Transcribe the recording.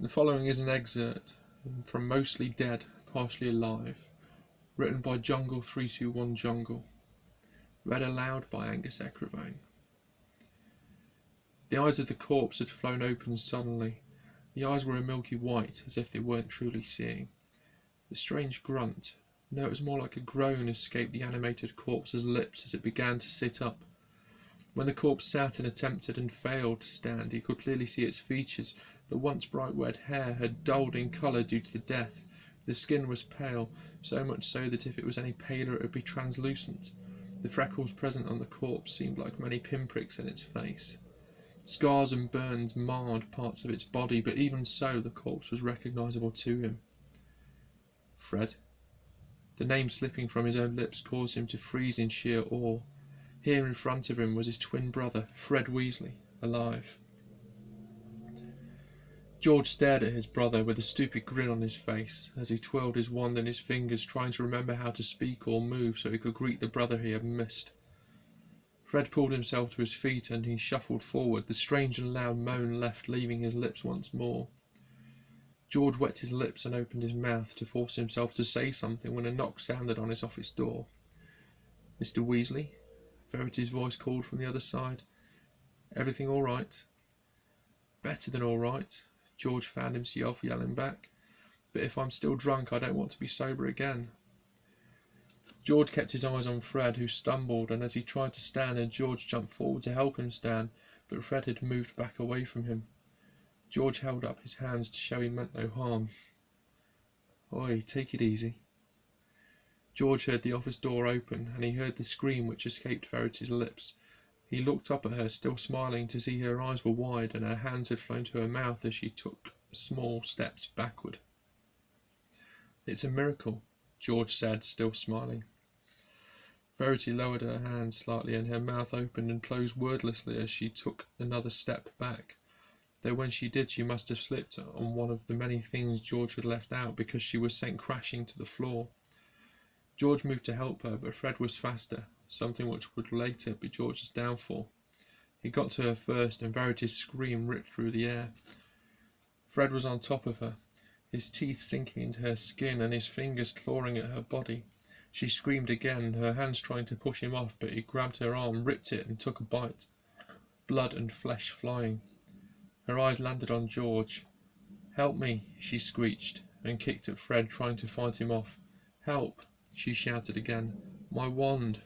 The following is an excerpt from Mostly Dead, Partially Alive, written by Jungle 321 Jungle, read aloud by Angus Ecrivain. The eyes of the corpse had flown open suddenly. The eyes were a milky white, as if they weren't truly seeing. A strange grunt, no, it was more like a groan, escaped the animated corpse's lips as it began to sit up. When the corpse sat and attempted and failed to stand, he could clearly see its features. The once bright red hair had dulled in colour due to the death. The skin was pale, so much so that if it was any paler it would be translucent. The freckles present on the corpse seemed like many pinpricks in its face. Scars and burns marred parts of its body, but even so the corpse was recognisable to him. Fred. The name slipping from his own lips caused him to freeze in sheer awe. Here in front of him was his twin brother, Fred Weasley, alive. George stared at his brother with a stupid grin on his face as he twirled his wand in his fingers, trying to remember how to speak or move so he could greet the brother he had missed. Fred pulled himself to his feet and he shuffled forward, the strange and loud moan left, leaving his lips once more. George wet his lips and opened his mouth to force himself to say something when a knock sounded on his office door. "Mr. Weasley?" Verity's voice called from the other side. "Everything all right?" "Better than all right," George found himself yelling back. "But if I'm still drunk, I don't want to be sober again." George kept his eyes on Fred, who stumbled, and as he tried to stand, and George jumped forward to help him stand, but Fred had moved back away from him. George held up his hands to show he meant no harm. "Oi, take it easy." George heard the office door open, and he heard the scream which escaped Verity's lips. He looked up at her, still smiling, to see her eyes were wide and her hands had flown to her mouth as she took small steps backward. "It's a miracle," George said, still smiling. Verity lowered her hands slightly and her mouth opened and closed wordlessly as she took another step back, though when she did she must have slipped on one of the many things George had left out, because she was sent crashing to the floor. George moved to help her, but Fred was faster, something which would later be George's downfall. He got to her first, and Verity's scream ripped through the air. Fred was on top of her, his teeth sinking into her skin and his fingers clawing at her body. She screamed again, her hands trying to push him off, but he grabbed her arm, ripped it, and took a bite. Blood and flesh flying. Her eyes landed on George. "Help me," she screeched, and kicked at Fred, trying to fight him off. "Help!" she shouted again. "My wand!"